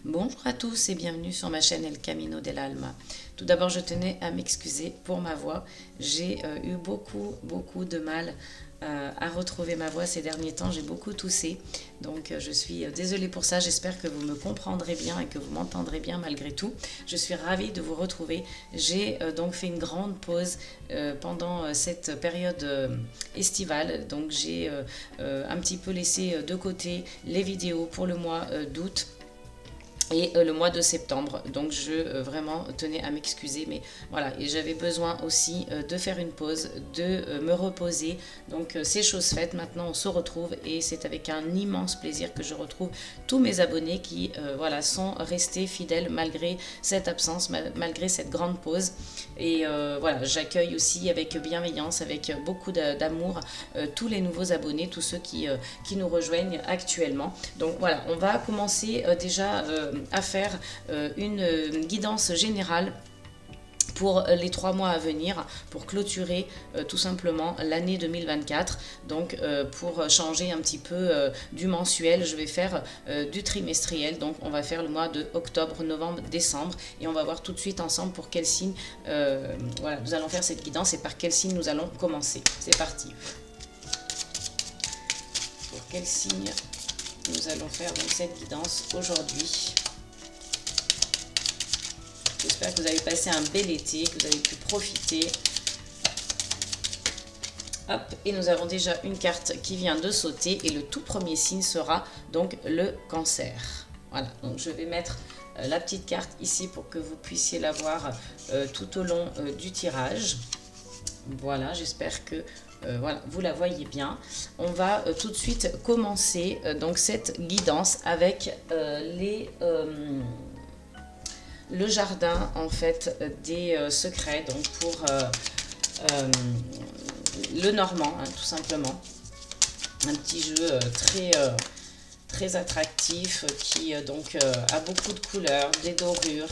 Bonjour à tous et bienvenue sur ma chaîne El Camino del Alma. Tout d'abord, je tenais à m'excuser pour ma voix. J'ai eu beaucoup de mal à retrouver ma voix ces derniers temps. J'ai beaucoup toussé, donc je suis désolée pour ça. J'espère que vous me comprendrez bien et que vous m'entendrez bien malgré tout. Je suis ravie de vous retrouver. J'ai donc fait une grande pause pendant cette période estivale. Donc j'ai un petit peu laissé de côté les vidéos pour le mois d'août et le mois de septembre. Donc je vraiment tenais à m'excuser, mais voilà, et j'avais besoin aussi de faire une pause, de me reposer. Donc c'est chose faite, maintenant on se retrouve et c'est avec un immense plaisir que je retrouve tous mes abonnés qui voilà, sont restés fidèles malgré cette absence, malgré cette grande pause. Et voilà, j'accueille aussi avec bienveillance, avec beaucoup d'amour tous les nouveaux abonnés, tous ceux qui nous rejoignent actuellement. Donc voilà, on va commencer déjà à faire une guidance générale pour les 3 mois à venir, pour clôturer tout simplement l'année 2024. Donc pour changer un petit peu du mensuel, je vais faire du trimestriel. Donc on va faire le mois de octobre, novembre, décembre et on va voir tout de suite ensemble pour quel signe voilà, nous allons faire cette guidance et par quel signe nous allons commencer. C'est parti. Pour quel signe nous allons faire donc cette guidance aujourd'hui. J'espère que vous avez passé un bel été, que vous avez pu profiter. Hop, et nous avons déjà une carte qui vient de sauter et le tout premier signe sera donc le cancer. Voilà, donc je vais mettre la petite carte ici pour que vous puissiez la voir tout au long du tirage. Voilà, j'espère que voilà, vous la voyez bien. On va tout de suite commencer donc cette guidance avec le jardin en fait des secrets, donc pour le normand hein, tout simplement, un petit jeu très attractif qui donc a beaucoup de couleurs, des dorures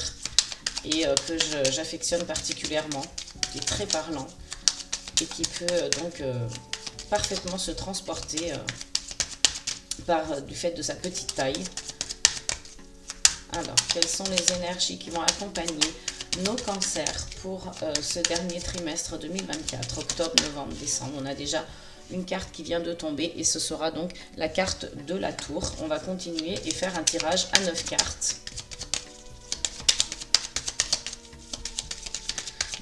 et que j'affectionne particulièrement, qui est très parlant et qui peut donc parfaitement se transporter du fait de sa petite taille. Alors, quelles sont les énergies qui vont accompagner nos cancers pour ce dernier trimestre 2024, octobre, novembre, décembre? On a déjà une carte qui vient de tomber et ce sera donc la carte de la tour. On va continuer et faire un tirage à 9 cartes.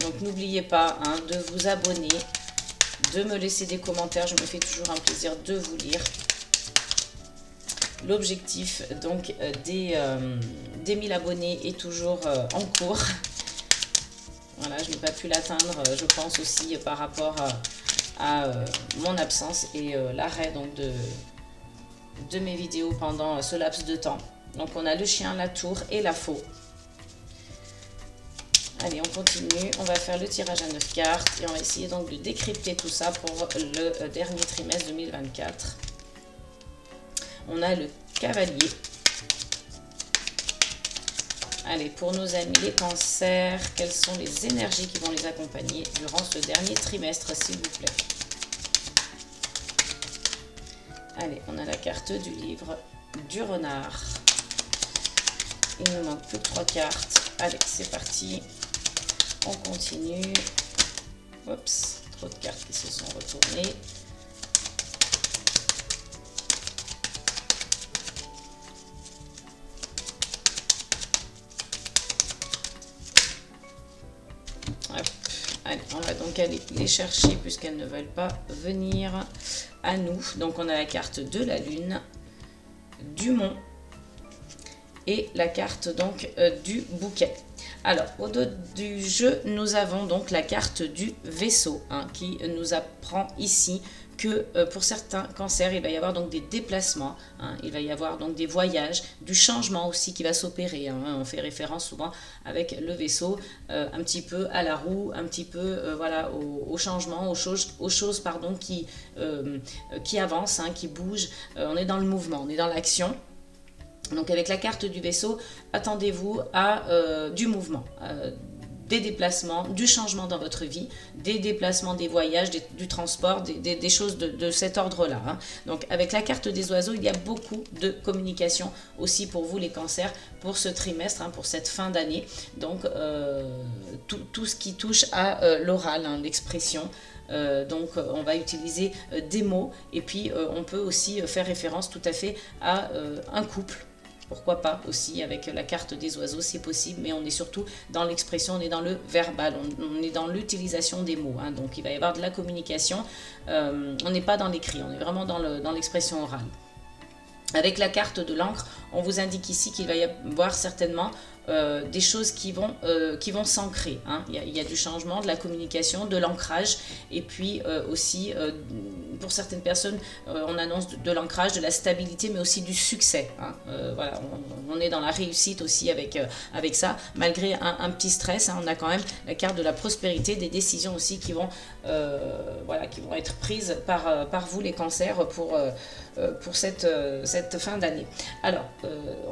Donc n'oubliez pas hein, de vous abonner, de me laisser des commentaires, je me fais toujours un plaisir de vous lire. L'objectif donc des 1000 abonnés est toujours en cours. Voilà, je n'ai pas pu l'atteindre, je pense aussi par rapport à mon absence et l'arrêt donc de mes vidéos pendant ce laps de temps. Donc on a le chien, la tour et la faux. Allez, on continue, on va faire le tirage à 9 cartes et on va essayer donc de décrypter tout ça pour le dernier trimestre 2024. On a le cavalier. Allez, pour nos amis les cancers, quelles sont les énergies qui vont les accompagner durant ce dernier trimestre, s'il vous plaît? Allez, on a la carte du livre du renard. Il nous manque plus que 3 cartes. Allez, c'est parti. On continue. Oups, trop de cartes qui se sont retournées. Allez, on va donc aller les chercher puisqu'elles ne veulent pas venir à nous. Donc on a la carte de la lune, du mont et la carte donc du bouquet. Alors au dos du jeu, nous avons donc la carte du vaisseau hein, qui nous apprend ici que pour certains cancers, il va y avoir donc des déplacements, hein, il va y avoir donc des voyages, du changement aussi qui va s'opérer. Hein, on fait référence souvent avec le vaisseau un petit peu à la roue, un petit peu voilà, au changement, aux choses pardon, qui avancent, hein, qui bougent. On est dans le mouvement, on est dans l'action. Donc avec la carte du vaisseau, attendez-vous à du mouvement, des déplacements, du changement dans votre vie, des déplacements, des voyages, du transport, des choses de cet ordre-là. Hein. Donc avec la carte des oiseaux, il y a beaucoup de communication aussi pour vous les cancers, pour ce trimestre, hein, pour cette fin d'année. Donc tout ce qui touche à l'oral, hein, l'expression. Donc on va utiliser des mots et puis on peut aussi faire référence tout à fait à un couple. Pourquoi pas aussi avec la carte des oiseaux, c'est possible, mais on est surtout dans l'expression, on est dans le verbal, on est dans l'utilisation des mots. Hein, donc il va y avoir de la communication, on n'est pas dans l'écrit, on est vraiment dans l'expression orale. Avec la carte de l'encre, on vous indique ici qu'il va y avoir certainement des choses qui vont s'ancrer. Hein. Il y a du changement, de la communication, de l'ancrage, et puis aussi, pour certaines personnes, on annonce de l'ancrage, de la stabilité, mais aussi du succès. Hein. Voilà, on est dans la réussite aussi avec ça, malgré un petit stress. Hein, on a quand même la carte de la prospérité, des décisions aussi qui vont être prises par vous, les cancers, pour cette fin d'année. Alors,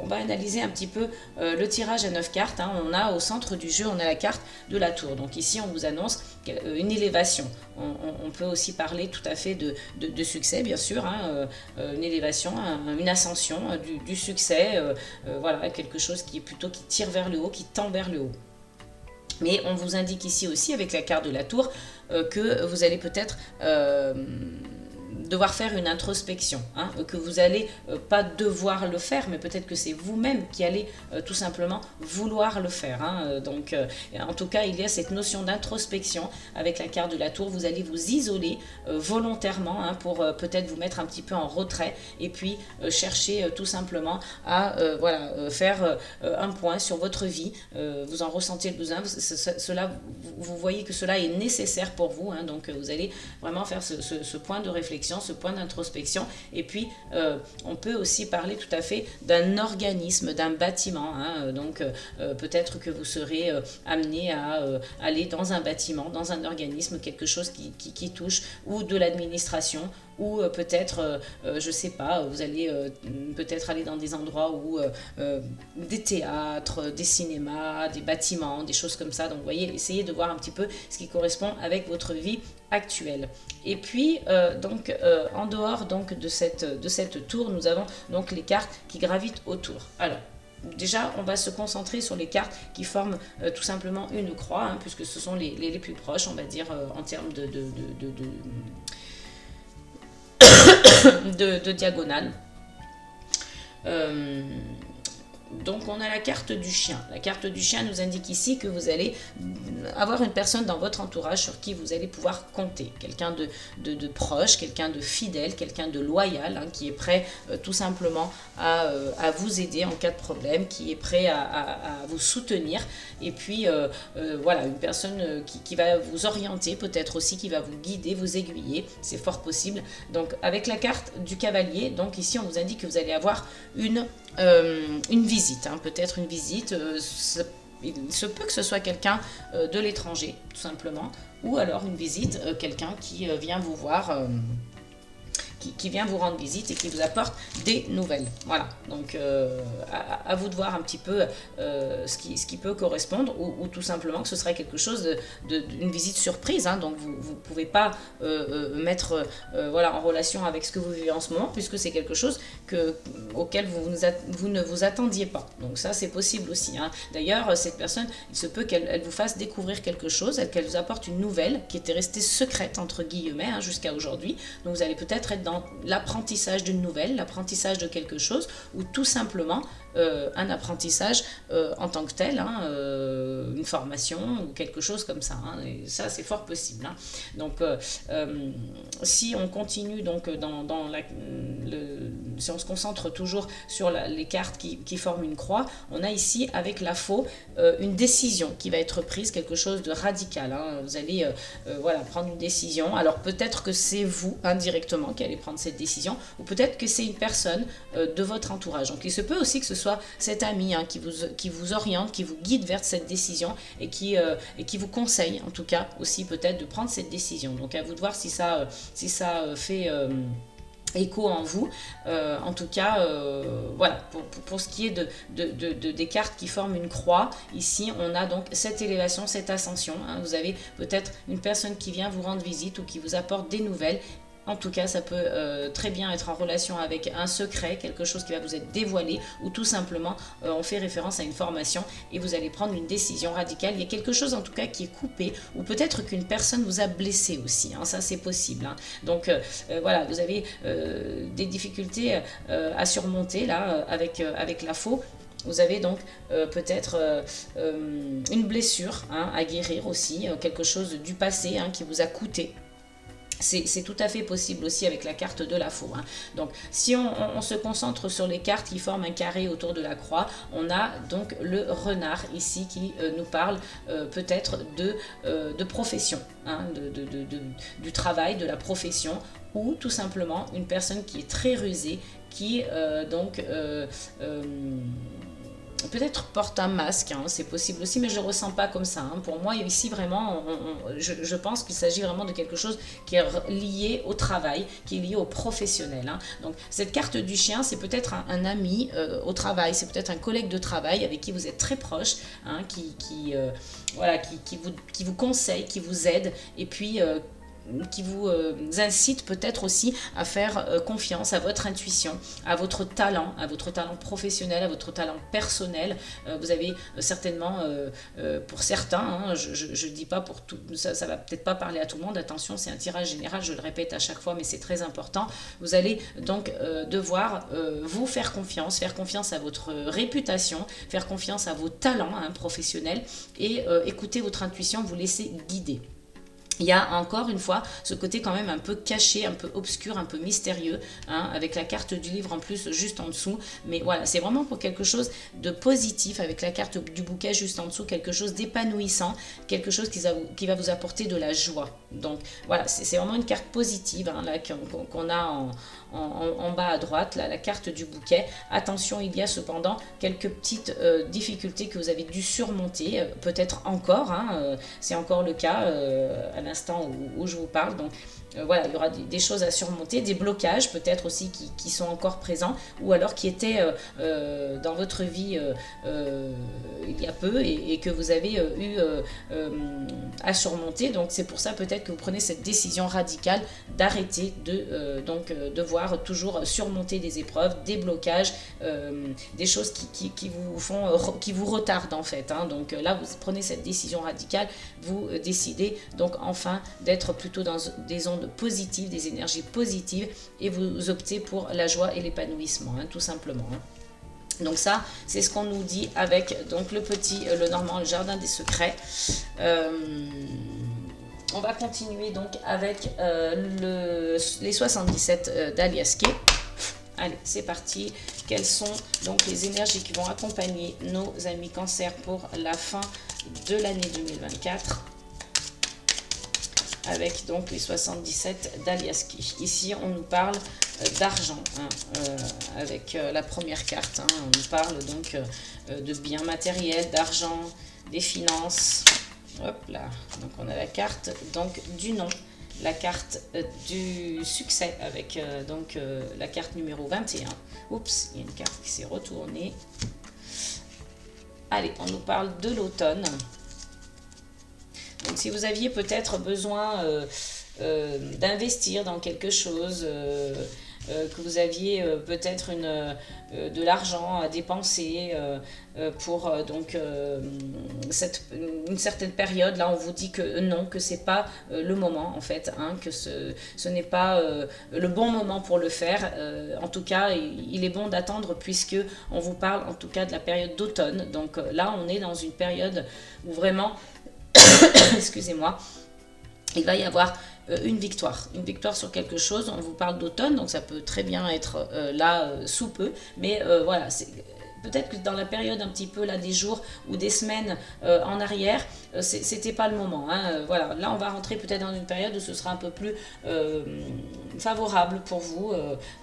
on va analyser un petit peu le tirage à 9 cartes. Hein. On a au centre du jeu, on a la carte de la tour. Donc ici, on vous annonce une élévation. On peut aussi parler tout à fait de succès, bien sûr. Hein, une élévation, une ascension, du succès. Voilà, quelque chose qui tire vers le haut, qui tend vers le haut. Mais on vous indique ici aussi, avec la carte de la tour, que vous allez peut-être devoir faire une introspection, hein, que vous allez pas devoir le faire, mais peut-être que c'est vous-même qui allez tout simplement vouloir le faire. Hein, donc, en tout cas, il y a cette notion d'introspection avec la carte de la tour. Vous allez vous isoler volontairement, hein, pour peut-être vous mettre un petit peu en retrait et puis chercher tout simplement à faire un point sur votre vie. Vous en ressentez le besoin. Vous voyez que cela est nécessaire pour vous. Hein, donc, vous allez vraiment faire ce point de réflexion, ce point d'introspection. Et puis, on peut aussi parler tout à fait d'un organisme, d'un bâtiment. Hein. Donc, peut-être que vous serez amené à aller dans un bâtiment, dans un organisme, quelque chose qui touche, ou de l'administration, ou peut-être, je sais pas, vous allez peut-être aller dans des endroits où des théâtres, des cinémas, des bâtiments, des choses comme ça. Donc, vous voyez, essayez de voir un petit peu ce qui correspond avec votre vie actuelle. Et puis, en dehors donc, de cette tour, nous avons donc les cartes qui gravitent autour. Alors, déjà, on va se concentrer sur les cartes qui forment tout simplement une croix, hein, puisque ce sont les plus proches, on va dire, en termes de diagonale. Donc on a la carte du chien. La carte du chien nous indique ici que vous allez avoir une personne dans votre entourage sur qui vous allez pouvoir compter. Quelqu'un de proche, quelqu'un de fidèle, quelqu'un de loyal, hein, qui est prêt tout simplement à vous aider en cas de problème, qui est prêt à vous soutenir. Et puis voilà, une personne qui va vous orienter, peut-être aussi qui va vous guider, vous aiguiller. C'est fort possible. Donc avec la carte du cavalier, donc ici on vous indique que vous allez avoir une visite, hein, peut-être une visite, il se peut que ce soit quelqu'un de l'étranger, tout simplement, ou alors une visite, quelqu'un qui vient vous voir, qui vient vous rendre visite et qui vous apporte des nouvelles. Voilà, donc à vous de voir un petit peu ce qui peut correspondre, ou tout simplement que ce serait quelque chose d'une visite surprise. Hein, donc vous ne pouvez pas mettre en relation avec ce que vous vivez en ce moment, puisque c'est quelque chose auquel vous ne vous attendiez pas. Donc ça, c'est possible aussi. Hein. D'ailleurs, cette personne, il se peut qu'elle vous fasse découvrir quelque chose, qu'elle vous apporte une nouvelle qui était restée secrète, entre guillemets, hein, jusqu'à aujourd'hui. Donc vous allez peut-être être dans l'apprentissage d'une nouvelle, l'apprentissage de quelque chose, ou tout simplement un apprentissage en tant que tel, hein, une formation ou quelque chose comme ça. Hein, et ça, c'est fort possible. Hein. Donc, si on continue donc si on se concentre toujours sur les cartes qui forment une croix, on a ici avec la faux une décision qui va être prise, quelque chose de radical. Hein. Vous allez prendre une décision. Alors peut-être que c'est vous indirectement qui allez prendre cette décision, ou peut-être que c'est une personne de votre entourage. Donc il se peut aussi que ce soit cet ami, hein, qui vous oriente, qui vous guide vers cette décision et qui vous conseille en tout cas aussi peut-être de prendre cette décision. Donc à vous de voir si ça fait écho en vous. En tout cas, voilà, pour ce qui est des cartes qui forment une croix, ici on a donc cette élévation, cette ascension, hein. Vous avez peut-être une personne qui vient vous rendre visite ou qui vous apporte des nouvelles. En tout cas, ça peut très bien être en relation avec un secret, quelque chose qui va vous être dévoilé, ou tout simplement, on fait référence à une formation et vous allez prendre une décision radicale. Il y a quelque chose en tout cas qui est coupé, ou peut-être qu'une personne vous a blessé aussi, hein, ça c'est possible, hein. Donc voilà, vous avez des difficultés à surmonter là avec la faux. Vous avez donc peut-être une blessure, hein, à guérir aussi, quelque chose du passé, hein, qui vous a coûté. C'est tout à fait possible aussi avec la carte de la faux, hein. Donc si on se concentre sur les cartes qui forment un carré autour de la croix, on a donc le renard ici qui nous parle peut-être de profession, hein, du travail, de la profession, ou tout simplement une personne qui est très rusée, qui peut-être porte un masque, hein, c'est possible aussi, mais je ne le ressens pas comme ça, hein. Pour moi, ici, vraiment, je pense qu'il s'agit vraiment de quelque chose qui est lié au travail, qui est lié au professionnel, hein. Donc, cette carte du chien, c'est peut-être un ami au travail, c'est peut-être un collègue de travail avec qui vous êtes très proche, hein, voilà, qui vous conseille, qui vous aide, et puis qui vous incite peut-être aussi à faire confiance à votre intuition, à votre talent professionnel, à votre talent personnel. Vous avez certainement, pour certains, hein, je ne dis pas pour tout, ça va peut-être pas parler à tout le monde, attention, c'est un tirage général, je le répète à chaque fois, mais c'est très important. Vous allez donc devoir vous faire confiance à votre réputation, faire confiance à vos talents, hein, professionnels, et écouter votre intuition, vous laisser guider. Il y a encore une fois ce côté quand même un peu caché, un peu obscur, un peu mystérieux, hein, avec la carte du livre en plus juste en dessous. Mais voilà, c'est vraiment pour quelque chose de positif, avec la carte du bouquet juste en dessous, quelque chose d'épanouissant, quelque chose qui va vous apporter de la joie. Donc voilà, c'est vraiment une carte positive, hein, là, qu'on a en bas à droite, là, la carte du bouquet. Attention, il y a cependant quelques petites difficultés que vous avez dû surmonter, peut-être encore, hein, c'est encore le cas à l'instant où je vous parle. Donc voilà, il y aura des choses à surmonter, des blocages peut-être aussi qui sont encore présents, ou alors qui étaient dans votre vie il y a peu, et que vous avez eu à surmonter. Donc c'est pour ça peut-être que vous prenez cette décision radicale d'arrêter de devoir toujours surmonter des épreuves, des blocages, des choses qui vous retardent en fait, hein. Donc là vous prenez cette décision radicale, vous décidez donc enfin d'être plutôt dans des ondes positives, des énergies positives, et vous optez pour la joie et l'épanouissement, hein, tout simplement, hein. Donc ça, c'est ce qu'on nous dit avec donc le Normand, le jardin des secrets. On va continuer donc avec les 77 d'Alias Kay. Allez, c'est parti. Quelles sont donc les énergies qui vont accompagner nos amis Cancer pour la fin de l'année 2024 avec donc les 77 d'Alias Kay. Ici, on nous parle d'argent, hein, avec la première carte, hein. On nous parle donc de biens matériels, d'argent, des finances. Hop là, donc on a la carte donc du nom, la carte du succès avec la carte numéro 21. Oups, il y a une carte qui s'est retournée. Allez, on nous parle de l'automne. Donc si vous aviez peut-être besoin d'investir dans quelque chose, que vous aviez peut-être de l'argent à dépenser pour une certaine période, là on vous dit que non, que c'est pas le moment en fait, hein, que ce n'est pas le bon moment pour le faire. En tout cas, il est bon d'attendre, puisque on vous parle en tout cas de la période d'automne. Donc là on est dans une période où vraiment excusez-moi, il va y avoir une victoire sur quelque chose. On vous parle d'automne, donc ça peut très bien être sous peu, mais voilà, c'est peut-être que dans la période un petit peu là des jours ou des semaines en arrière, c'était pas le moment, hein. Voilà, là on va rentrer peut-être dans une période où ce sera un peu plus favorable pour vous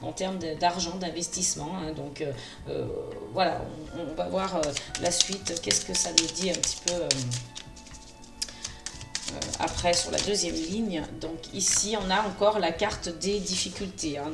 en termes d'argent, d'investissement, hein. Donc voilà, on va voir la suite. Qu'est-ce que ça nous dit un petit peu après sur la deuxième ligne. Donc ici on a encore la carte des difficultés, hein,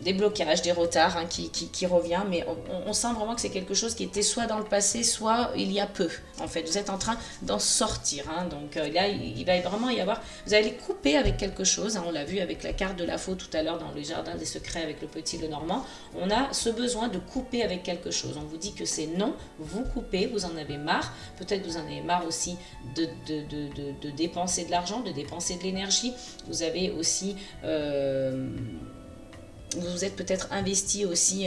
des blocages, des retards, hein, qui revient, mais on sent vraiment que c'est quelque chose qui était soit dans le passé, soit il y a peu. En fait, vous êtes en train d'en sortir, hein, donc là, il va vraiment y avoir, vous allez couper avec quelque chose, hein, on l'a vu avec la carte de la faux tout à l'heure dans le jardin des secrets avec le petit Lenormand, on a ce besoin de couper avec quelque chose. On vous dit que c'est non, vous coupez, vous en avez marre, peut-être vous en avez marre aussi de dépenser de l'argent, de dépenser de l'énergie, vous avez aussi... vous vous êtes peut-être investi aussi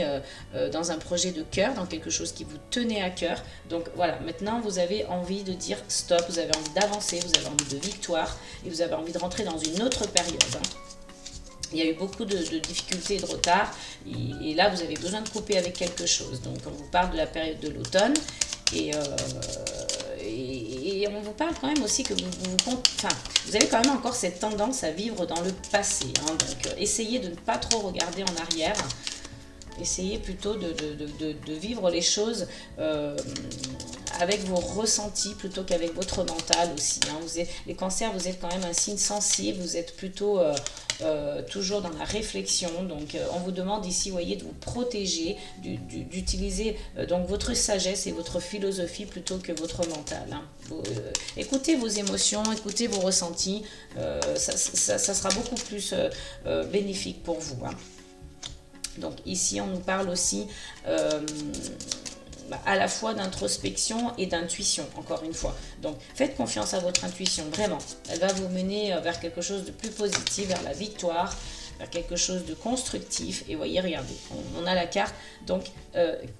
dans un projet de cœur, dans quelque chose qui vous tenait à cœur. Donc voilà, maintenant vous avez envie de dire stop, vous avez envie d'avancer, vous avez envie de victoire et vous avez envie de rentrer dans une autre période, hein. Il y a eu beaucoup de difficultés et de retard et là vous avez besoin de couper avec quelque chose. Donc on vous parle de la période de l'automne et on vous parle quand même aussi que vous avez quand même encore cette tendance à vivre dans le passé, hein. Donc essayez de ne pas trop regarder en arrière. Essayez plutôt de vivre les choses avec vos ressentis plutôt qu'avec votre mental aussi, hein. Les cancers, vous êtes quand même un signe sensible, vous êtes plutôt toujours dans la réflexion. Donc on vous demande ici, vous voyez, de vous protéger, d'utiliser donc votre sagesse et votre philosophie plutôt que votre mental, hein. Écoutez vos émotions, écoutez vos ressentis, ça sera beaucoup plus bénéfique pour vous, hein. Donc ici, on nous parle aussi à la fois d'introspection et d'intuition, encore une fois. Donc faites confiance à votre intuition, vraiment. Elle va vous mener vers quelque chose de plus positif, vers la victoire, vers quelque chose de constructif. Et voyez, regardez, on a la carte donc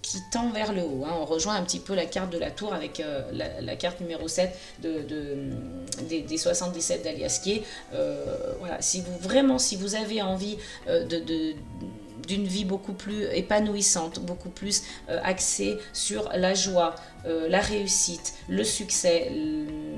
qui tend vers le haut, hein. On rejoint un petit peu la carte de la tour avec la carte numéro 7 des 77 d'Aliasquier. Voilà, si vous avez envie d'une vie beaucoup plus épanouissante, beaucoup plus axée sur la joie, la réussite, le succès,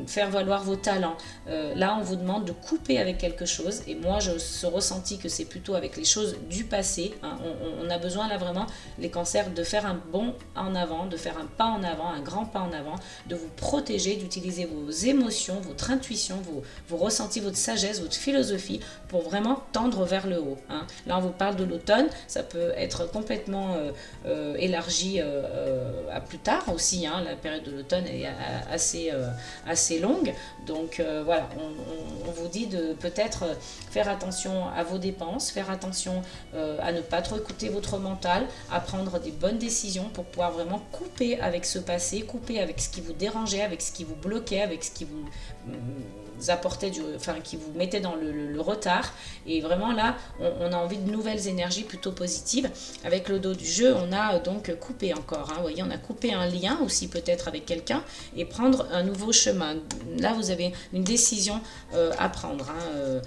faire valoir vos talents. Là, on vous demande de couper avec quelque chose. Et moi, je ressenti que c'est plutôt avec les choses du passé, hein. On a besoin là vraiment, les cancers, de faire un bond en avant, de faire un pas en avant, un grand pas en avant, de vous protéger, d'utiliser vos émotions, votre intuition, vos ressentis, votre sagesse, votre philosophie pour vraiment tendre vers le haut, hein. Là, on vous parle de l'automne. Ça peut être complètement élargi à plus tard aussi, hein. La période de l'automne est assez longue. Donc voilà, on vous dit de peut-être faire attention à vos dépenses, faire attention à ne pas trop écouter votre mental, à prendre des bonnes décisions pour pouvoir vraiment couper avec ce passé, couper avec ce qui vous dérangeait, avec ce qui vous bloquait, avec ce qui vous apportait qui vous mettait dans le retard. Et vraiment là, on a envie de nouvelles énergies plutôt positives. Avec le dos du jeu, on a donc coupé encore, hein. Vous voyez, on a coupé un lien aussi peut-être avec quelqu'un et prendre un nouveau chemin. Là, vous avez une décision à prendre, hein.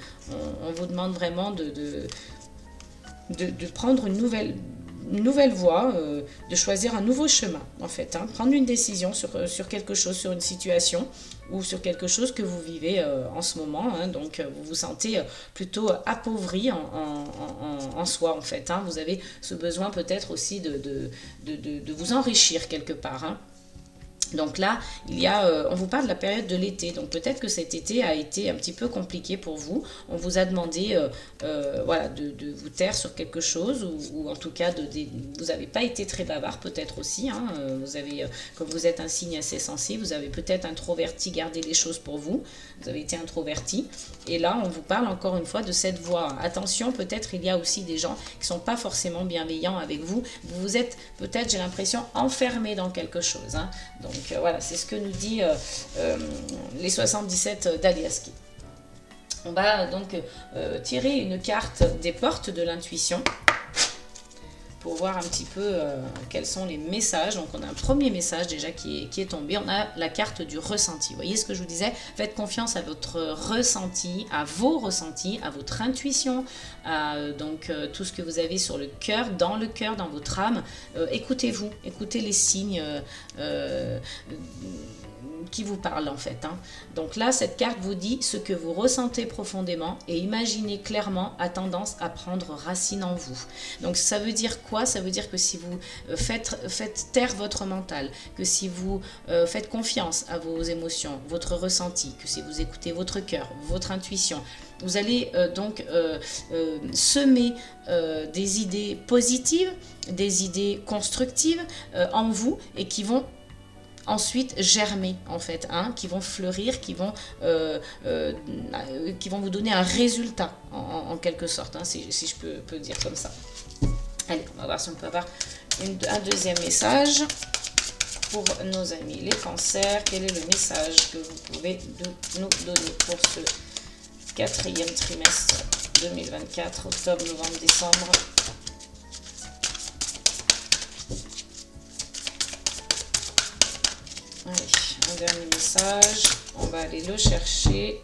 On vous demande vraiment de prendre une nouvelle voie, de choisir un nouveau chemin en fait, hein. Prendre une décision sur quelque chose, sur une situation ou sur quelque chose que vous vivez en ce moment, hein. Donc vous vous sentez plutôt appauvri en soi en fait, hein. Vous avez ce besoin peut-être aussi de vous enrichir quelque part, hein. Donc là, on vous parle de la période de l'été. Donc peut-être que cet été a été un petit peu compliqué pour vous. On vous a demandé voilà, de vous taire sur quelque chose ou en tout cas, vous n'avez pas été très bavard peut-être aussi, hein. Comme vous êtes un signe assez sensible, vous avez peut-être introverti, gardé les choses pour vous. Vous avez été introverti. Et là, on vous parle encore une fois de cette voie. Attention, peut-être il y a aussi des gens qui ne sont pas forcément bienveillants avec vous. Vous êtes peut-être, j'ai l'impression, enfermé dans quelque chose, hein. Donc voilà, c'est ce que nous dit les 77 d'Aliasquier. On va donc tirer une carte des portes de l'intuition pour voir un petit peu quels sont les messages. Donc on a un premier message déjà qui est tombé. On a la carte du ressenti. Vous voyez ce que je vous disais, faites confiance à votre ressenti, à vos ressentis, à votre intuition, à tout ce que vous avez sur le cœur, dans votre âme. Écoutez-vous, écoutez les signes. qui vous parle en fait. Hein. Donc là, cette carte vous dit ce que vous ressentez profondément et imaginez clairement a tendance à prendre racine en vous. Donc ça veut dire quoi? Ça veut dire que si vous faites taire votre mental, que si vous faites confiance à vos émotions, votre ressenti, que si vous écoutez votre cœur, votre intuition, vous allez semer des idées positives, des idées constructives en vous et qui vont ensuite germer en fait, hein, qui vont fleurir, qui vont vous donner un résultat en quelque sorte, hein, si je peux dire comme ça. Allez, on va voir si on peut avoir un deuxième message pour nos amis les cancers. Quel est le message que vous pouvez nous donner pour ce quatrième trimestre 2024, octobre, novembre, décembre? Allez, un dernier message, on va aller le chercher.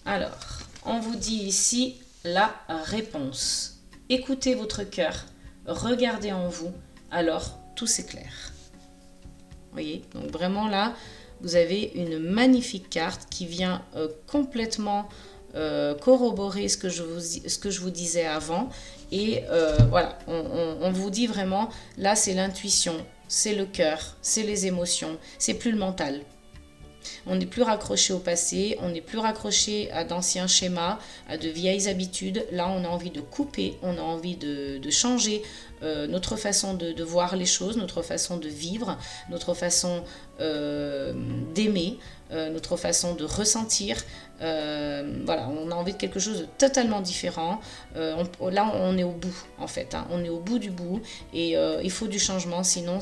Alors, on vous dit ici la réponse. Écoutez votre cœur, regardez en vous, alors tout s'éclaire. Vous voyez, donc vraiment là, vous avez une magnifique carte qui vient complètement corroborer ce que je vous disais avant. Et voilà, on vous dit vraiment, là c'est l'intuition, c'est le cœur, c'est les émotions, c'est plus le mental. On n'est plus raccroché au passé, on n'est plus raccroché à d'anciens schémas, à de vieilles habitudes. Là, on a envie de couper, on a envie de changer notre façon de voir les choses, notre façon de vivre, notre façon d'aimer, notre façon de ressentir. Voilà, on a envie de quelque chose de totalement différent. Là, on est au bout, en fait. Hein, on est au bout du bout et il faut du changement, sinon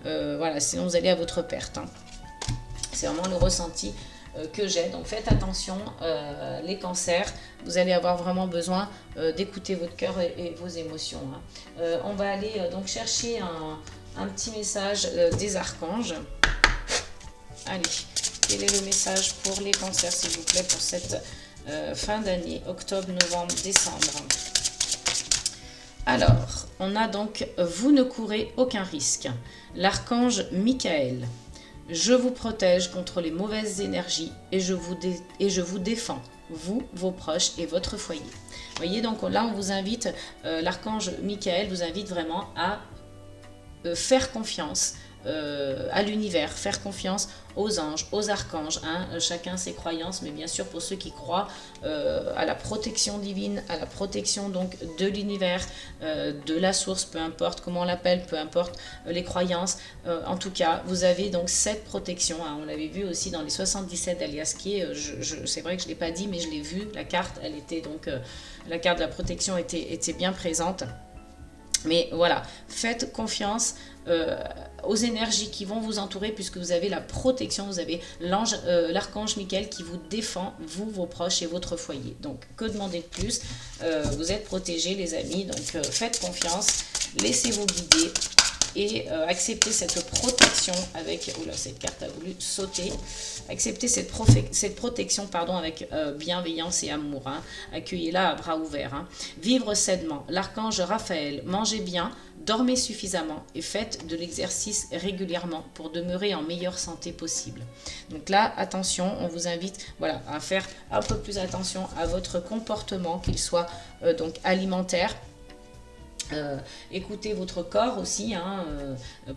voilà, sinon vous allez à votre perte. Hein. C'est vraiment le ressenti que j'ai. Donc faites attention, les cancers, vous allez avoir vraiment besoin d'écouter votre cœur et vos émotions. Hein. On va aller donc chercher un petit message des archanges. Allez, quel est le message pour les cancers, s'il vous plaît, pour cette fin d'année, octobre, novembre, décembre? Alors, on a donc « Vous ne courez aucun risque ». L'archange Michael. Je vous protège contre les mauvaises énergies et je vous défends, vous, vos proches et votre foyer. Vous voyez, donc là, on vous invite, l'archange Michael vous invite vraiment à faire confiance à l'univers, faire confiance aux anges, aux archanges, hein, chacun ses croyances, mais bien sûr pour ceux qui croient à la protection divine, à la protection donc de l'univers, de la source, peu importe comment on l'appelle, peu importe les croyances, en tout cas vous avez donc cette protection, hein, on l'avait vu aussi dans les 77 d'Alias Key, c'est vrai que je ne l'ai pas dit mais je l'ai vu, la carte, elle était donc, la carte de la protection était bien présente. Mais voilà, faites confiance aux énergies qui vont vous entourer puisque vous avez la protection, vous avez l'archange Michael qui vous défend, vous, vos proches et votre foyer. Donc, que demander de plus? Vous êtes protégés les amis, donc faites confiance, laissez-vous guider et acceptez cette protection avec... Oula, cette carte a voulu sauter. Acceptez cette protection avec bienveillance et amour. Hein. Accueillez-la à bras ouverts. Hein. Vivre sainement. L'archange Raphaël, mangez bien, dormez suffisamment et faites de l'exercice régulièrement pour demeurer en meilleure santé possible. Donc là, attention, on vous invite à faire un peu plus attention à votre comportement, qu'il soit donc alimentaire. Écoutez votre corps aussi, hein,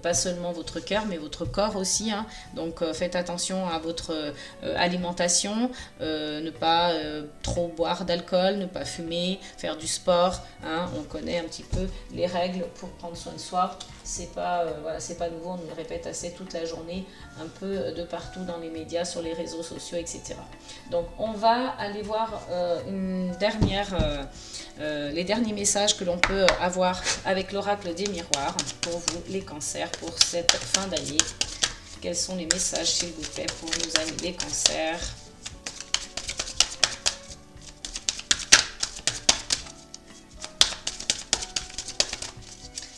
pas seulement votre cœur mais votre corps aussi, hein. Donc faites attention à votre alimentation, ne pas trop boire d'alcool, ne pas fumer, faire du sport, hein. On connaît un petit peu les règles pour prendre soin de soi, c'est pas nouveau, on nous le répète assez toute la journée, un peu de partout dans les médias, sur les réseaux sociaux, etc. Donc on va aller voir les derniers messages que l'on peut avoir avec l'oracle des miroirs pour vous, les cancers, pour cette fin d'année. Quels sont les messages, s'il vous plaît, pour nos amis les cancers?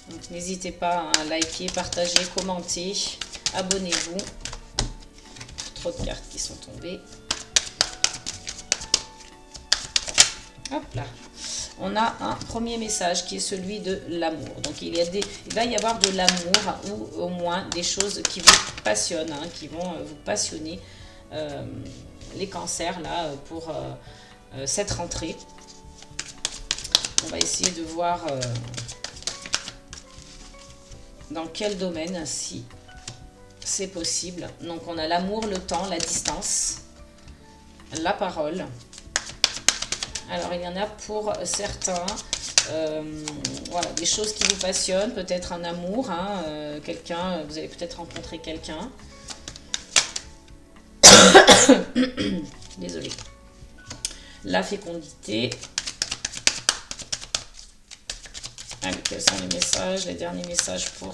Donc n'hésitez pas à liker, partager, commenter, abonnez-vous. Trop de cartes qui sont tombées. Hop là. on a un premier message qui est celui de l'amour. Donc il va y avoir de l'amour ou au moins des choses qui vous passionnent, hein, qui vont vous passionner, les cancers là pour cette rentrée. On va essayer de voir dans quel domaine, si c'est possible. Donc on a l'amour, le temps, la distance, la parole. Alors il y en a pour certains, voilà, des choses qui vous passionnent, peut-être un amour, hein, quelqu'un, vous allez peut-être rencontrer quelqu'un. Désolée. La fécondité. Allez, quels sont les messages, les derniers messages pour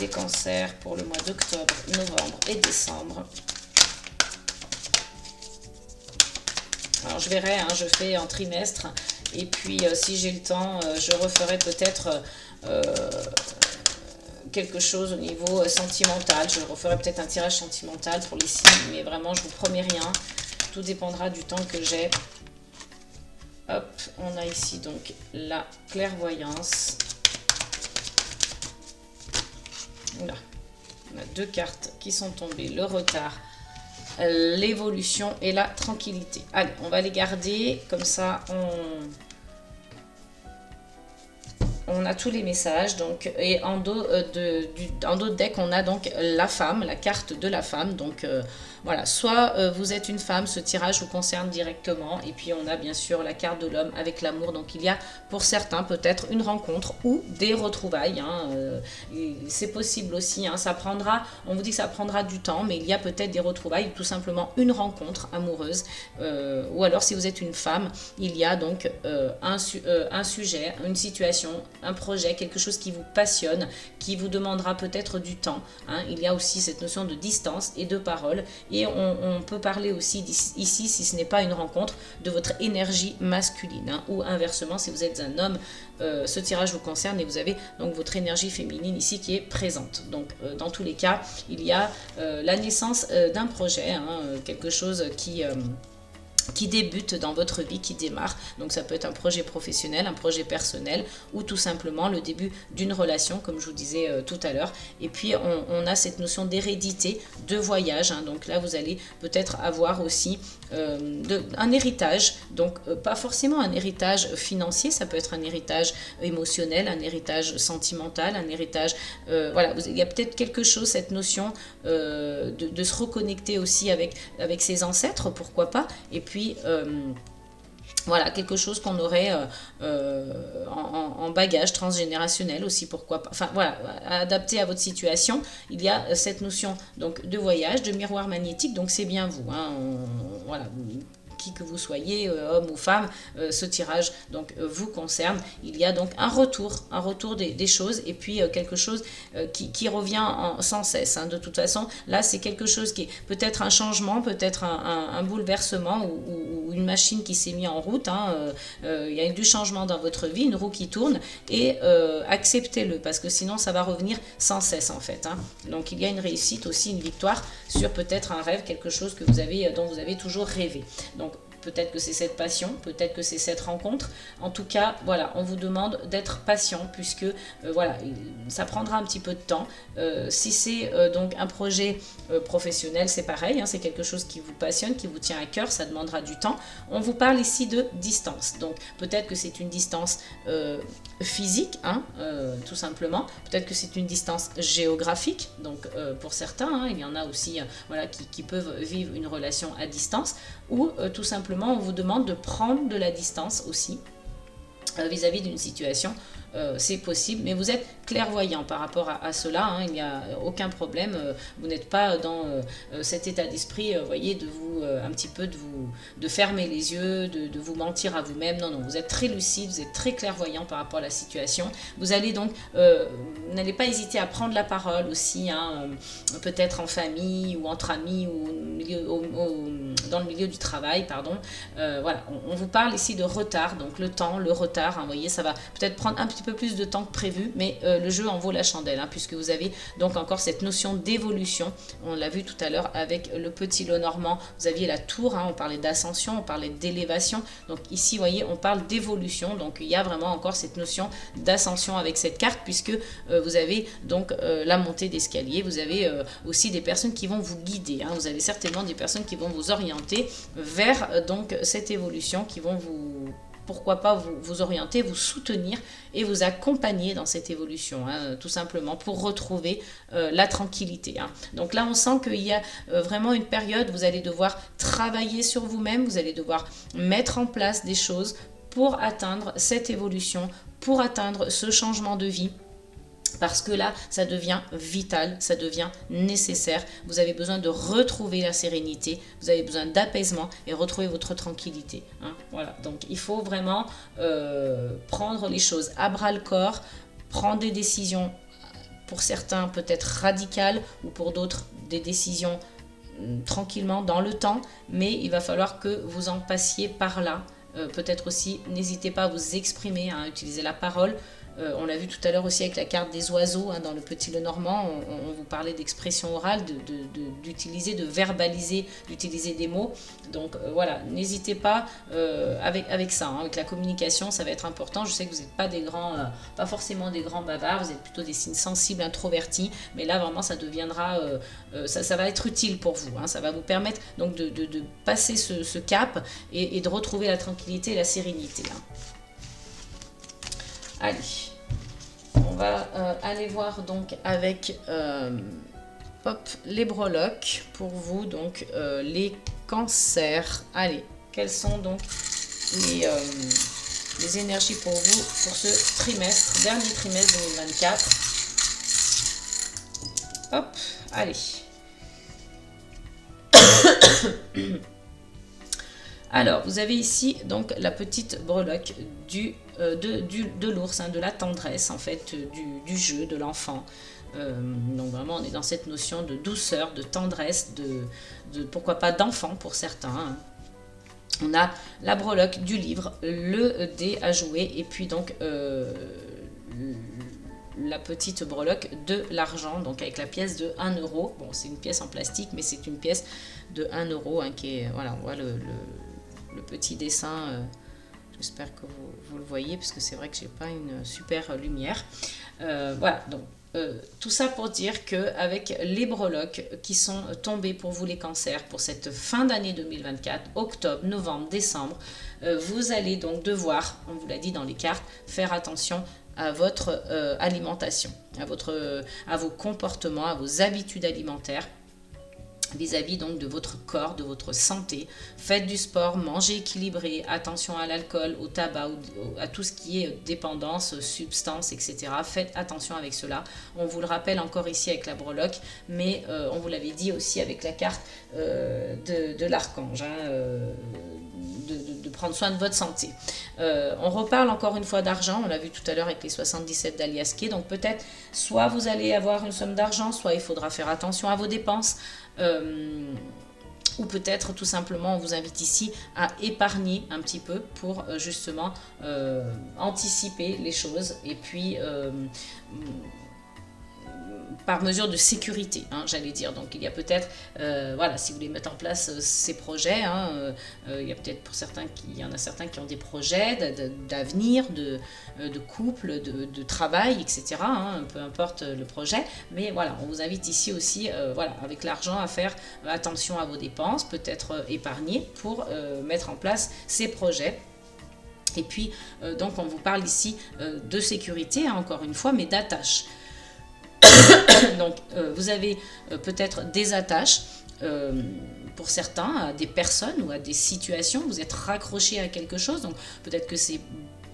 les cancers pour le mois d'octobre, novembre et décembre. Alors je verrai, hein, je fais en trimestre et puis si j'ai le temps, je referai peut-être quelque chose au niveau sentimental. Je referai peut-être un tirage sentimental pour les signes, mais vraiment je vous promets rien. Tout dépendra du temps que j'ai. Hop, on a ici donc la clairvoyance. Là, on a deux cartes qui sont tombées, le retard, l'évolution et la tranquillité. Allez, on va les garder, comme ça on a tous les messages. Donc, et en dos de deck, on a donc la femme, la carte de la femme. Donc voilà, soit vous êtes une femme, ce tirage vous concerne directement. Et puis on a bien sûr la carte de l'homme avec l'amour. Donc il y a pour certains peut-être une rencontre ou des retrouvailles. Hein, c'est possible aussi. Hein, ça prendra, on vous dit que ça prendra du temps, mais il y a peut-être des retrouvailles, tout simplement une rencontre amoureuse. Ou alors si vous êtes une femme, il y a donc un sujet, une situation, un projet, quelque chose qui vous passionne, qui vous demandera peut-être du temps. Hein. Il y a aussi cette notion de distance et de parole. Et on peut parler aussi ici, si ce n'est pas une rencontre, de votre énergie masculine. Hein. Ou inversement, si vous êtes un homme, ce tirage vous concerne et vous avez donc votre énergie féminine ici qui est présente. Donc dans tous les cas, il y a la naissance d'un projet, hein, quelque chose qui débute dans votre vie, qui démarre. Donc ça peut être un projet professionnel, un projet personnel ou tout simplement le début d'une relation comme je vous disais tout à l'heure. Et puis on a cette notion d'hérédité, de voyage. Hein. Donc là vous allez peut-être avoir aussi un héritage. Donc pas forcément un héritage financier, ça peut être un héritage émotionnel, un héritage sentimental, un héritage... voilà, il y a peut-être quelque chose, cette notion de se reconnecter aussi avec ses ancêtres, pourquoi pas. Et puis voilà, quelque chose qu'on aurait en bagage transgénérationnel aussi, pourquoi pas. Enfin voilà, adapté à votre situation, il y a cette notion donc de voyage, de miroir magnétique, donc c'est bien vous. Hein, voilà, qui que vous soyez, homme ou femme, ce tirage donc vous concerne. Il y a donc un retour des choses et puis quelque chose qui revient sans cesse. Hein. De toute façon, là c'est quelque chose qui est peut-être un changement, peut-être un bouleversement ou une machine qui s'est mise en route. Hein. Il y a du changement dans votre vie, une roue qui tourne et acceptez-le parce que sinon ça va revenir sans cesse en fait. Hein. Donc il y a une réussite aussi, une victoire sur peut-être un rêve, quelque chose que dont vous avez toujours rêvé. Donc peut-être que c'est cette passion, peut-être que c'est cette rencontre. En tout cas, voilà, on vous demande d'être patient puisque voilà, ça prendra un petit peu de temps. Si c'est donc un projet professionnel, c'est pareil, hein, c'est quelque chose qui vous passionne, qui vous tient à cœur, ça demandera du temps. On vous parle ici de distance. Donc peut-être que c'est une distance physique, hein, tout simplement. Peut-être que c'est une distance géographique. Donc pour certains, hein, il y en a aussi voilà, qui peuvent vivre une relation à distance. Ou tout simplement on vous demande de prendre de la distance aussi vis-à-vis d'une situation. C'est possible, mais vous êtes clairvoyant par rapport à cela, hein, il n'y a aucun problème, vous n'êtes pas dans cet état d'esprit, voyez, de vous un petit peu de fermer les yeux, de vous mentir à vous-même. Non, vous êtes très lucide, vous êtes très clairvoyant par rapport à la situation. Vous allez donc, n'allez pas hésiter à prendre la parole aussi, hein, peut-être en famille ou entre amis ou dans le milieu du travail, pardon. Voilà, on vous parle ici de retard, donc le temps, le retard, hein, voyez, ça va peut-être prendre un petit peu plus de temps que prévu, mais le jeu en vaut la chandelle, hein, puisque vous avez donc encore cette notion d'évolution. On l'a vu tout à l'heure avec le petit lot normand, vous aviez la tour, hein, on parlait d'ascension, on parlait d'élévation. Donc ici, vous voyez, on parle d'évolution. Donc il y a vraiment encore cette notion d'ascension avec cette carte, puisque vous avez donc la montée d'escalier. Vous avez aussi des personnes qui vont vous guider, hein. Vous avez certainement des personnes qui vont vous orienter vers donc cette évolution, qui vont vous, pourquoi pas, vous orienter, vous soutenir et vous accompagner dans cette évolution, hein, tout simplement pour retrouver la tranquillité, hein. Donc là, on sent qu'il y a vraiment une période où vous allez devoir travailler sur vous-même, vous allez devoir mettre en place des choses pour atteindre cette évolution, pour atteindre ce changement de vie. Parce que là, ça devient vital, ça devient nécessaire. Vous avez besoin de retrouver la sérénité, vous avez besoin d'apaisement et retrouver votre tranquillité, hein. Voilà, donc il faut vraiment prendre les choses à bras le corps, prendre des décisions, pour certains peut-être radicales, ou pour d'autres des décisions tranquillement dans le temps, mais il va falloir que vous en passiez par là. Peut-être aussi, n'hésitez pas à vous exprimer, à utiliser la parole. On l'a vu tout à l'heure aussi avec la carte des oiseaux, hein, dans le petit le normand, on vous parlait d'expression orale, d'utiliser, de verbaliser, d'utiliser des mots. Donc voilà, n'hésitez pas avec ça, hein, avec la communication, ça va être important. Je sais que vous n'êtes pas des grands, pas forcément des grands bavards, vous êtes plutôt des signes sensibles, introvertis, mais là vraiment ça deviendra, ça va être utile pour vous, hein, ça va vous permettre donc de passer ce cap et de retrouver la tranquillité et la sérénité, hein. Allez, on va aller voir donc avec les breloques pour vous, donc les cancers. Allez, quelles sont donc les énergies pour vous pour ce trimestre, dernier trimestre 2024. Hop, allez. Alors, vous avez ici donc la petite breloque de l'ours, hein, de la tendresse en fait, du jeu, de l'enfant. Donc vraiment, on est dans cette notion de douceur, de tendresse, de pourquoi pas d'enfant pour certains, hein. On a la breloque du livre, le dé à jouer et puis donc la petite breloque de l'argent, donc avec la pièce de 1 euro. Bon, c'est une pièce en plastique, mais c'est une pièce de 1 euro, hein, qui est, voilà, on voit le petit dessin, j'espère que vous le voyez, parce que c'est vrai que j'ai pas une super lumière. Voilà, donc tout ça pour dire qu'avec les breloques qui sont tombées pour vous les cancers, pour cette fin d'année 2024, octobre, novembre, décembre, vous allez donc devoir, on vous l'a dit dans les cartes, faire attention à votre alimentation, à vos comportements, à vos habitudes alimentaires, vis-à-vis donc de votre corps, de votre santé. Faites du sport, mangez équilibré, attention à l'alcool, au tabac, à tout ce qui est dépendance, substances, etc. Faites attention avec cela. On vous le rappelle encore ici avec la breloque, mais on vous l'avait dit aussi avec la carte de l'archange, hein, de prendre soin de votre santé. On reparle encore une fois d'argent, on l'a vu tout à l'heure avec les 77 d'Aliasqué, donc peut-être soit vous allez avoir une somme d'argent, soit il faudra faire attention à vos dépenses, ou peut-être tout simplement on vous invite ici à épargner un petit peu pour justement anticiper les choses et puis par mesure de sécurité, hein, j'allais dire. Donc il y a peut-être, voilà, si vous voulez mettre en place ces projets, hein, il y a peut-être il y en a certains qui ont des projets d'avenir, de couple, de travail, etc., hein, peu importe le projet, mais voilà, on vous invite ici aussi, voilà, avec l'argent à faire attention à vos dépenses, peut-être épargner pour mettre en place ces projets. Et puis, donc on vous parle ici de sécurité, hein, encore une fois, mais d'attache. Donc vous avez peut-être des attaches pour certains à des personnes ou à des situations, vous êtes raccroché à quelque chose, donc peut-être que c'est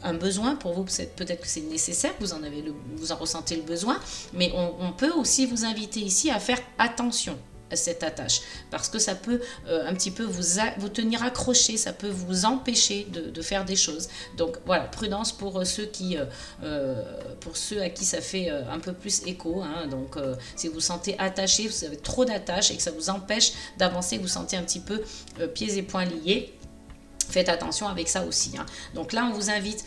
un besoin pour vous, peut-être que c'est nécessaire, vous en ressentez le besoin, mais on peut aussi vous inviter ici à faire attention à cette attache, parce que ça peut un petit peu vous tenir accroché, ça peut vous empêcher de faire des choses. Donc voilà, prudence pour ceux à qui ça fait un peu plus écho, hein. Donc si vous vous sentez attaché, vous avez trop d'attache et que ça vous empêche d'avancer, vous vous sentez un petit peu pieds et poings liés, faites attention avec ça aussi, hein. Donc là on vous invite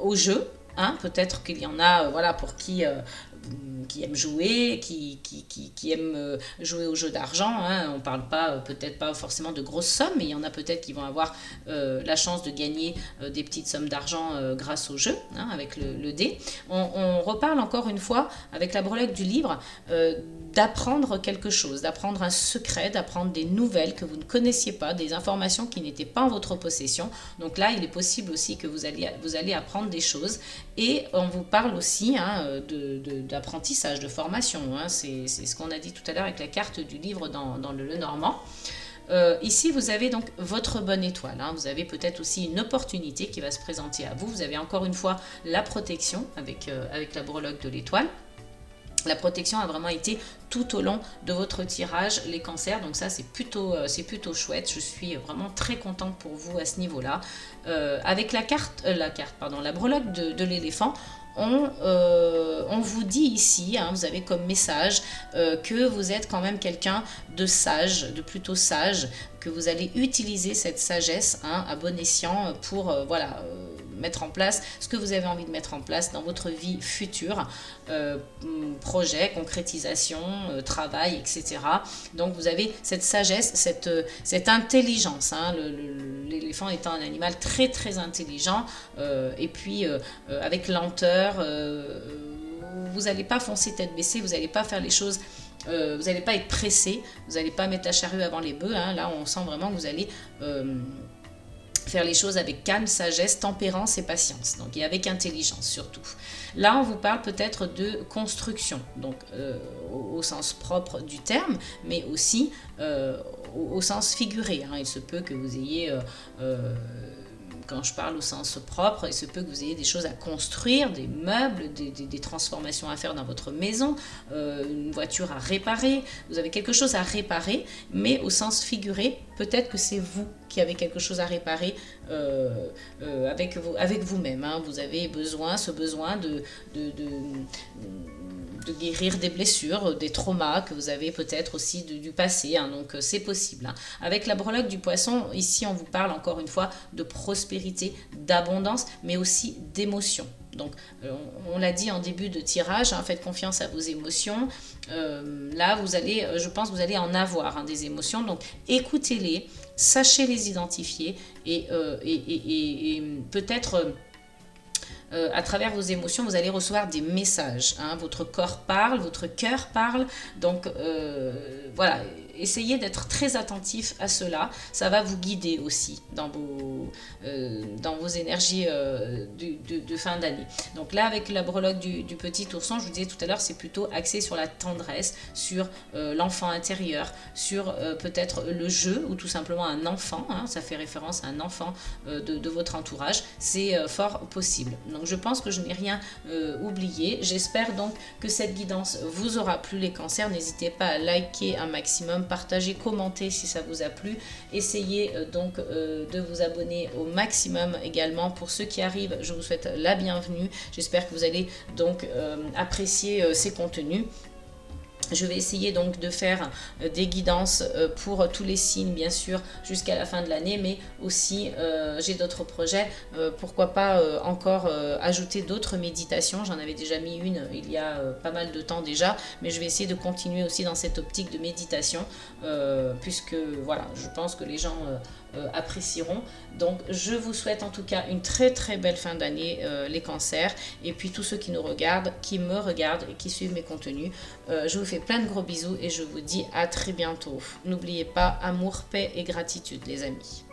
au jeu, Hein, peut-être qu'il y en a voilà, pour qui aiment jouer, qui aiment jouer aux jeux d'argent. Hein. On ne parle pas, peut-être pas forcément de grosses sommes, mais il y en a peut-être qui vont avoir la chance de gagner des petites sommes d'argent grâce au jeu, hein, avec le dé. On reparle encore une fois, avec la breloque du livre, d'apprendre quelque chose, d'apprendre un secret, d'apprendre des nouvelles que vous ne connaissiez pas, des informations qui n'étaient pas en votre possession. Donc là, il est possible aussi que vous allez apprendre des choses. Et on vous parle aussi hein, d'apprentissage, de formation. Hein. C'est ce qu'on a dit tout à l'heure avec la carte du livre dans le Lenormand. Ici, vous avez donc votre bonne étoile. Hein. Vous avez peut-être aussi une opportunité qui va se présenter à vous. Vous avez encore une fois la protection avec la breloque de l'étoile. La protection a vraiment été tout au long de votre tirage, les cancers. Donc ça, c'est plutôt chouette. Je suis vraiment très contente pour vous à ce niveau-là. Avec la breloque de l'éléphant, on vous dit ici, hein, vous avez comme message que vous êtes quand même quelqu'un de sage, de plutôt sage, que vous allez utiliser cette sagesse hein, à bon escient pour mettre en place ce que vous avez envie de mettre en place dans votre vie future, projet, concrétisation, travail, etc. Donc vous avez cette sagesse, cette intelligence. Hein, l'éléphant étant un animal très très intelligent et puis avec lenteur, vous n'allez pas foncer tête baissée, vous n'allez pas faire les choses. Vous n'allez pas être pressé, vous n'allez pas mettre la charrue avant les bœufs. Hein, là, on sent vraiment que vous allez faire les choses avec calme, sagesse, tempérance et patience. Donc, et avec intelligence surtout. Là, on vous parle peut-être de construction, donc au sens propre du terme, mais aussi au sens figuré. Hein. Il se peut que vous ayez... quand je parle au sens propre, il se peut que vous ayez des choses à construire, des meubles, des transformations à faire dans votre maison, une voiture à réparer, vous avez quelque chose à réparer, mais au sens figuré, peut-être que c'est vous qui avez quelque chose à réparer avec vous-même. Hein. Vous avez ce besoin de guérir des blessures, des traumas que vous avez peut-être aussi du passé, hein, donc c'est possible. Hein. Avec la breloque du poisson, ici on vous parle encore une fois de prospérité, d'abondance, mais aussi d'émotion. Donc on l'a dit en début de tirage, hein, faites confiance à vos émotions. Là vous allez, je pense que vous allez en avoir hein, des émotions, donc écoutez-les, sachez les identifier et peut-être... à travers vos émotions, vous allez recevoir des messages. Hein. Votre corps parle, votre cœur parle. Donc, voilà, essayez d'être très attentif à cela. Ça va vous guider aussi dans vos énergies de fin d'année. Donc là, avec la breloque du petit ourson, je vous disais tout à l'heure, c'est plutôt axé sur la tendresse, sur l'enfant intérieur, sur peut-être le jeu ou tout simplement un enfant. Hein. Ça fait référence à un enfant de votre entourage. C'est fort possible. Donc je pense que je n'ai rien oublié. J'espère donc que cette guidance vous aura plu les cancers. N'hésitez pas à liker un maximum, partager, commenter si ça vous a plu. Essayez donc de vous abonner au maximum également. Pour ceux qui arrivent, je vous souhaite la bienvenue. J'espère que vous allez donc apprécier ces contenus. Je vais essayer donc de faire des guidances pour tous les signes, bien sûr, jusqu'à la fin de l'année, mais aussi j'ai d'autres projets. Pourquoi pas encore ajouter d'autres méditations. J'en avais déjà mis une il y a pas mal de temps déjà, mais je vais essayer de continuer aussi dans cette optique de méditation, puisque voilà, je pense que les gens apprécieront. Donc je vous souhaite en tout cas une très très belle fin d'année les cancers, et puis tous ceux qui nous regardent, qui me regardent et qui suivent mes contenus, je vous fais plein de gros bisous et je vous dis à très bientôt. N'oubliez pas, amour, paix et gratitude les amis.